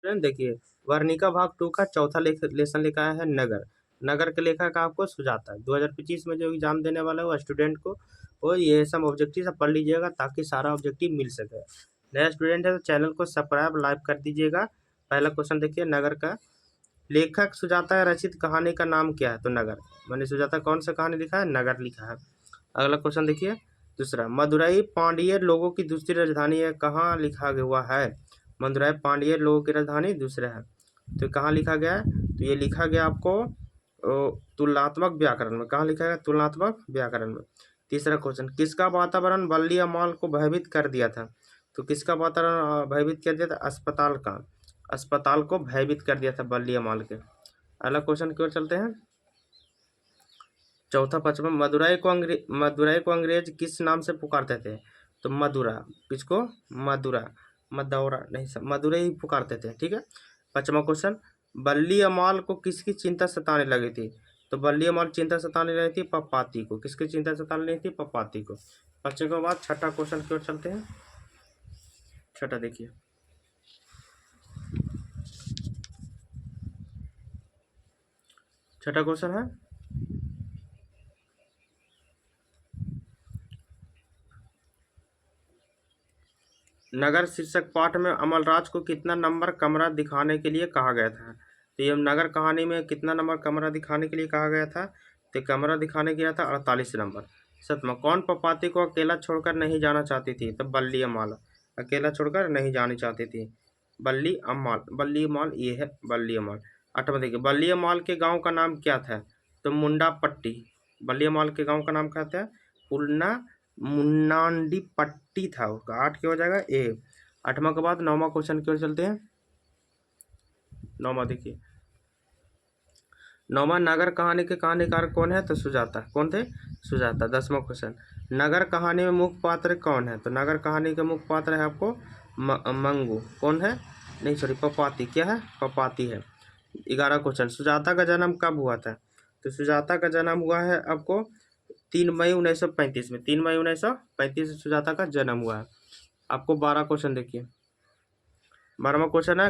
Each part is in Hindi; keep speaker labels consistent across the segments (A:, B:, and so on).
A: स्टूडेंट देखिए, वर्णिका भाग 2 का चौथा लेसन लिखा है नगर। नगर के लेखक आपको सुजाता है। 2025 में जो एग्जाम देने वाला है वो स्टूडेंट को वो ये सब ऑब्जेक्टिव सब पढ़ लीजिएगा ताकि सारा ऑब्जेक्टिव मिल सके। नया स्टूडेंट है तो चैनल को सब्सक्राइब लाइक कर दीजिएगा। पहला क्वेश्चन देखिए, नगर का लेखक सुजाता रचित कहानी का नाम क्या है? तो नगर। मैंने सुजाता कौन सा कहानी लिखा है? नगर लिखा है। अगला क्वेश्चन देखिए, दूसरा, मदुरई पांड्य लोगों की दूसरी राजधानी है, कहाँ लिखा हुआ है? मदुरई पांड्य लोगों की राजधानी दूसरा है, तो कहाँ लिखा गया है? तो ये लिखा गया आपको तुलनात्मक व्याकरण में। कहाँ लिखा गया? तुलनात्मक व्याकरण में। तीसरा क्वेश्चन, किसका वातावरण बल्ली अमाल को भयभीत कर दिया था? तो किसका वातावरण भयभीत कर दिया था? अस्पताल का। अस्पताल को भयभीत कर दिया था बल्ली अमाल के। अगला क्वेश्चन की ओर चलते हैं। चौथा पचपन, मदुरई को अंग्रेज किस नाम से पुकारते थे? तो मदुरा। किसको? मदुरा। मदौरा नहीं, सब मदुरई ही पुकारते थे। ठीक है। पांचवा क्वेश्चन, बल्ली अमाल को किसकी चिंता सताने लगी थी? तो बल्ली अमाल चिंता सताने लगी थी पपाती को। किसकी चिंता सताने लगी थी? पपाती को। पांचवे के बाद छठा क्वेश्चन की ओर चलते हैं। छठा देखिए, छठा क्वेश्चन है, नगर शीर्षक पाठ में अमलराज को कितना नंबर कमरा दिखाने के लिए कहा गया था? तो ये नगर कहानी में कितना नंबर कमरा दिखाने के लिए कहा गया था? तो कमरा दिखाने गया था 48 नंबर। सतमा, कौन पपाती को अकेला छोड़कर नहीं जाना चाहती थी? तो बल्ली अम्माल अकेला छोड़कर नहीं जानी चाहती थी। बल्ली अम्माल, बल्ली अम्माल ये है बल्ली अम्माल। आठवां देखिए, बल्ली अम्माल के गाँव का नाम क्या था? तो मुंडा पट्टी। बल्ली अम्माल के गाँव का नाम क्या था? पुलना मुन्नांडी पट्टी था उसका। 8 क्या हो जाएगा? ए। आठवां के बाद नौवां क्वेश्चन की ओर चलते हैं। नौवां देखिए, नौवां, नगर कहानी के कहानीकार कौन है? तो सुजाता। कौन थे? सुजाता। 10वां क्वेश्चन, नगर कहानी में मुख्य पात्र कौन है? तो नगर कहानी के मुख्य पात्र है आपको मंगू। कौन है? नहीं सॉरी, पपाती। क्या है? पपाती है। 11 क्वेश्चन, सुजाता का जन्म कब हुआ था? तो सुजाता का जन्म हुआ है आपको 3 मई 1935 में। 3 मई 1935 में सुजाता का जन्म हुआ है। आपको 12 क्वेश्चन देखिए। 12वां क्वेश्चन है,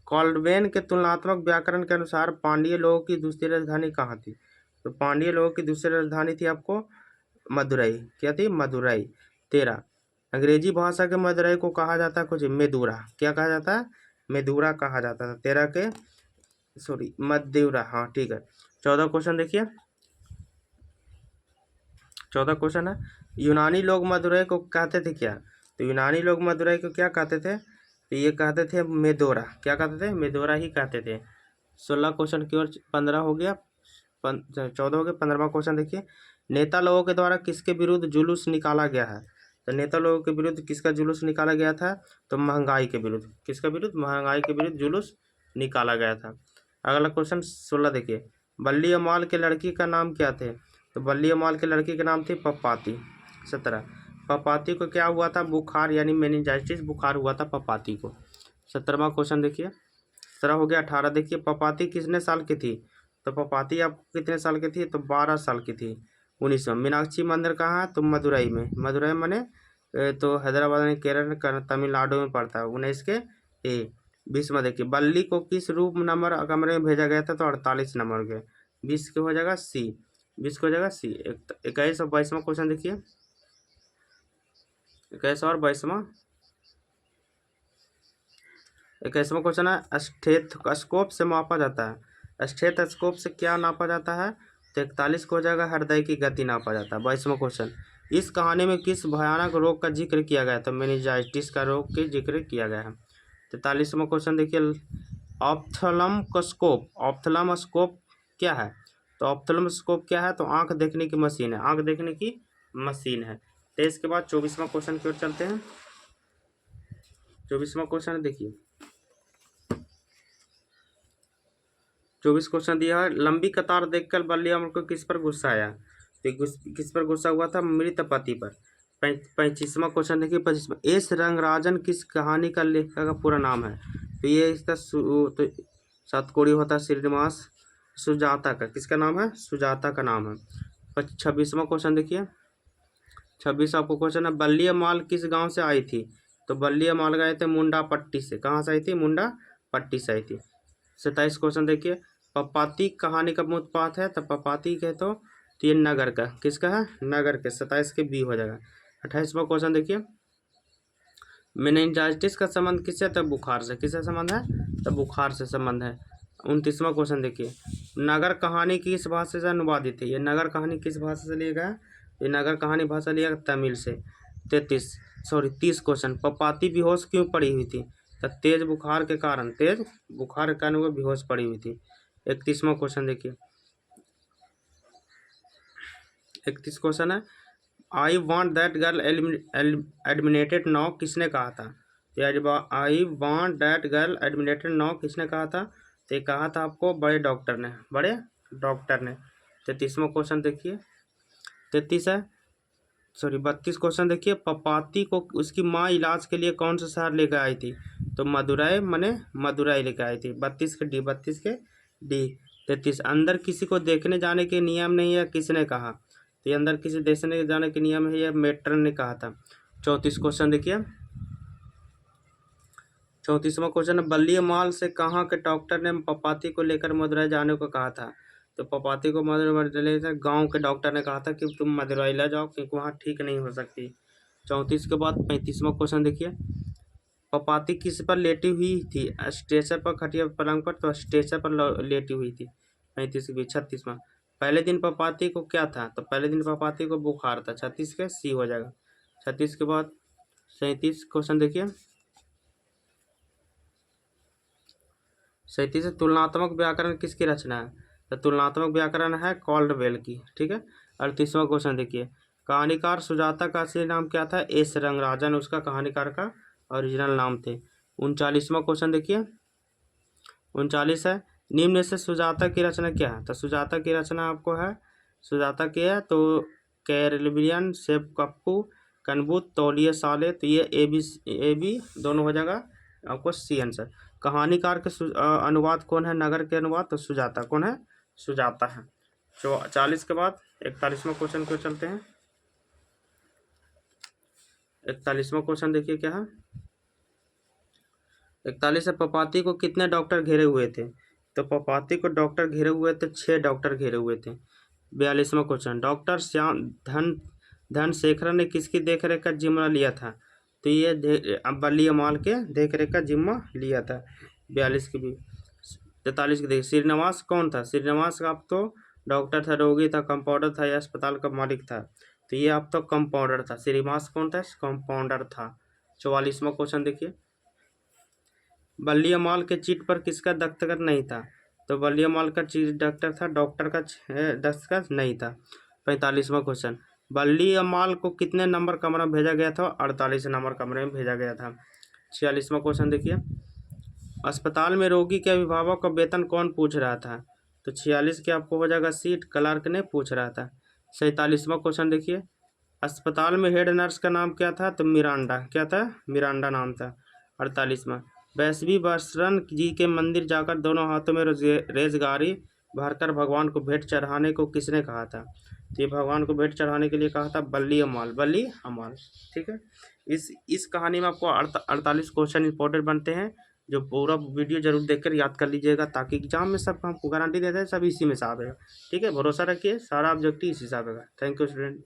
A: कॉल्डवेन के तुलनात्मक व्याकरण के अनुसार पांड्य लोगों की दूसरी राजधानी कहाँ थी? तो पांड्य लोगों की दूसरी राजधानी थी आपको मदुरई। क्या थी? मदुरई। 13, अंग्रेजी भाषा के मदुरई को कहा जाता है कुछ मेदुरा। क्या कहा जाता है? मेदुरा कहा जाता था। 13 के सॉरी मदुरा। हाँ ठीक है। 14 क्वेश्चन देखिए। 14 क्वेश्चन है, यूनानी लोग मदुरई को कहते थे क्या? तो यूनानी लोग मदुरई को क्या कहते थे? तो ये कहते थे मेदोरा। क्या कहते थे? मेदोरा ही कहते थे। 16 क्वेश्चन की ओर 15 हो गया, 14 हो गया। 15वां क्वेश्चन देखिए, नेता लोगों के द्वारा किसके विरुद्ध जुलूस निकाला गया है? तो नेता लोगों के विरुद्ध किसका जुलूस निकाला गया था? तो महंगाई के विरुद्ध। किसका विरुद्ध? महंगाई के विरुद्ध जुलूस निकाला गया था। अगला क्वेश्चन 16 देखिए, बल्ली अमाल के लड़की का नाम क्या थे? तो बल्ली अमाल के लड़की का नाम थी पपाती। 17, पपाती को क्या हुआ था? बुखार यानी मेनिंजाइटिस बुखार हुआ था पपाती को। 17वां क्वेश्चन देखिए। 17 हो गया। 18 देखिए, पपाती कितने साल की थी? तो पपाती आपको कितने साल की थी? तो 12 साल की थी। 19वां, मीनाक्षी मंदिर कहाँ है? तो मदुरई में। मदुरई माने तो हैदराबाद में, केरल तमिलनाडु में पड़ता है। 19 के ए। 20वां देखिए, बल्ली को किस रूप नंबर कमरे में भेजा गया था? तो 48 नंबर के। 20 के हो जाएगा सी। 20 को हो जाएगा सी। 21 और 22वां क्वेश्चन देखिए। 21 और 22वां। 21वां क्वेश्चन है, स्टेथोस्कोप से मापा जाता है। स्टेथोस्कोप से क्या नापा जाता है? तो 41 को हो जाएगा हृदय की गति नापा जाता है। 22वां क्वेश्चन, इस कहानी में किस भयानक रोग का जिक्र किया गया है? तो मेनिंजाइटिस का रोग के जिक्र किया गया है। 43वां क्वेश्चन देखिए, ऑप्थेल्मोस्कोप। ऑप्थेल्मोस्कोप क्या है? तो ऑप्थेल्मोस्कोप क्या है? तो आंख देखने की मशीन है। आंख देखने की मशीन है। 23 के बाद 24वां क्वेश्चन की ओर चलते हैं। 24वां क्वेश्चन देखिए। 24 क्वेश्चन दिया है, लंबी कतार देखकर बल्ली अमर को किस पर गुस्सा आया? तो किस पर गुस्सा हुआ था? मृत पति पर। 25वां क्वेश्चन देखिए। 25वां, एस रंगराजन किस कहानी का लेखक का पूरा नाम है? तो ये इसका तो सातकोड़ी होता है श्रीनिवास सुजाता का। किसका नाम है? सुजाता का नाम है। 26वां क्वेश्चन देखिए। 26 आपको क्वेश्चन है, बल्ली अमाल किस गांव से आई थी? तो बल्ली अमाल गए थे मुंडा पट्टी से। कहाँ से आई थी? मुंडा पट्टी सही थी। 27 क्वेश्चन देखिए, पपाती कहानी का उत्पात है, तो पपाती कहे तो ये नगर का, किसका है, नगर के। 27 के बी हो जाएगा। 28वां क्वेश्चन देखिए, मेनिंजाइटिस का संबंध किससे, तो बुखार से। किससे संबंध है, तो बुखार से संबंध है। 29वां क्वेश्चन देखिए, नगर कहानी किस भाषा से अनुवादित है, ये नगर कहानी किस भाषा से लिया गया, ये नगर कहानी भाषा लिया गया तमिल से। 30 क्वेश्चन, पपाती बेहोश क्यों पड़ी हुई थी, तो तेज बुखार के कारण, तेज बुखार के कारण वो बेहोश पड़ी हुई थी। 31वां क्वेश्चन देखिए, 31 क्वेश्चन है, I want that girl eliminated now किसने कहा था, I want that girl eliminated now किसने कहा था, तो ये कहा था आपको बड़े डॉक्टर ने, बड़े डॉक्टर ने। 33वां क्वेश्चन देखिए, 32 क्वेश्चन देखिए, पपाती को उसकी माँ इलाज के लिए कौन सा शहर लेकर आई थी, तो मदुरई, मदुरई लेकर आई थी। 32 के डी। 33, अंदर किसी को देखने जाने के नियम नहीं है, किसने कहा, तो ये अंदर किसी देखने जाने के नियम है, ये मेट्रन ने कहा था। 34 क्वेश्चन देखिए, 34वां क्वेश्चन है, बल्ली माल से कहाँ के डॉक्टर ने पपाती को लेकर मदुरई जाने को कहा था, तो पपाती को मदुरई गांव के डॉक्टर ने कहा था कि तुम मदुरई ले जाओ क्योंकि वहाँ ठीक नहीं हो सकती। 34 के बाद 35वां क्वेश्चन देखिए, पपाती किस पर लेटी हुई थी, स्ट्रेचर पर, खटिया पलंग पर, तो स्ट्रेचर पर लेटी हुई थी। 35 के बीच 36वां, पहले दिन पपाती को क्या था, तो पहले दिन पपाती को बुखार था। 36 के सी हो जाएगा। 36 के बाद 37 क्वेश्चन देखिए, 37 तुलनात्मक व्याकरण किसकी रचना है, तो तुलनात्मक व्याकरण है कॉल्डवेल की, ठीक है। 38वां क्वेश्चन देखिए, कहानीकार सुजाता का असली नाम क्या था, एस रंगराजन उसका कहानीकार का ओरिजिनल नाम थे। 39वां क्वेश्चन देखिए, 39 है, निम्न से सुजाता की रचना क्या है, तो सुजाता की रचना आपको है, सुजाता की है तो कैरलिबियन, सेब कप्पू, कनबूत, तौलिए साले, तो ये ए बी दोनों हो जाएगा आपको सी आंसर। कहानीकार के अनुवाद कौन है, नगर के अनुवाद, तो सुजाता कौन है, सुजाता है। 40 के बाद 41वां क्वेश्चन को चलते हैं। 41वां क्वेश्चन देखिए क्या है, 41 है, पपाती को कितने डॉक्टर घेरे हुए थे, तो पपाती को डॉक्टर घेरे हुए थे, 6 डॉक्टर घेरे हुए थे। 42वां क्वेश्चन, डॉक्टर श्याम धनशेखर ने किसकी देखरेख का जिम्मा लिया था, तो ये बल्ली अमाल के देखरेख का जिम्मा लिया था। 42 की भी। 43 की देखिए, श्रीनिवास कौन था, श्रीनिवास का आप तो डॉक्टर था, रोगी था, कंपाउंडर था या अस्पताल का मालिक था, तो ये आप तो कंपाउंडर था। श्रीनिवास कौन था, कंपाउंडर था। 44वां क्वेश्चन देखिए, बल्ली अमाल के चिट पर किसका दस्तखत नहीं था, तो बल्ली अमाल का चिट डॉक्टर था, डॉक्टर का दस्तखत नहीं था। 45वां क्वेश्चन, बल्ली अमाल को कितने नंबर कमरा में भेजा गया था, 48 नंबर कमरे में भेजा गया था। 46वां क्वेश्चन देखिए, अस्पताल में रोगी के अभिभावक का वेतन कौन पूछ रहा था, तो 46 के आपको हो जाएगा सीट, क्लर्क ने पूछ रहा था। 47वां क्वेश्चन देखिए, अस्पताल में हेड नर्स का नाम क्या था, तो मिरांडा, क्या था, मिरांडा नाम था। 48वां, वैष्णवी बसरन जी के मंदिर जाकर दोनों हाथों में रेजगारी भरकर भगवान को भेंट चढ़ाने को किसने कहा था, तो ये भगवान को भेंट चढ़ाने के लिए कहा था बल्ली अमाल, बल्ली अमाल, ठीक है। इस कहानी में आपको 48 क्वेश्चन इंपॉर्टेंट बनते हैं, जो पूरा वीडियो जरूर देखकर याद कर लीजिएगा, ताकि एग्जाम में सब हमको गारंटी देते हैं सब इसी में से आएगा, ठीक है। भरोसा रखिए, सारा ऑब्जेक्टिव इसी से आएगा। Thank you student.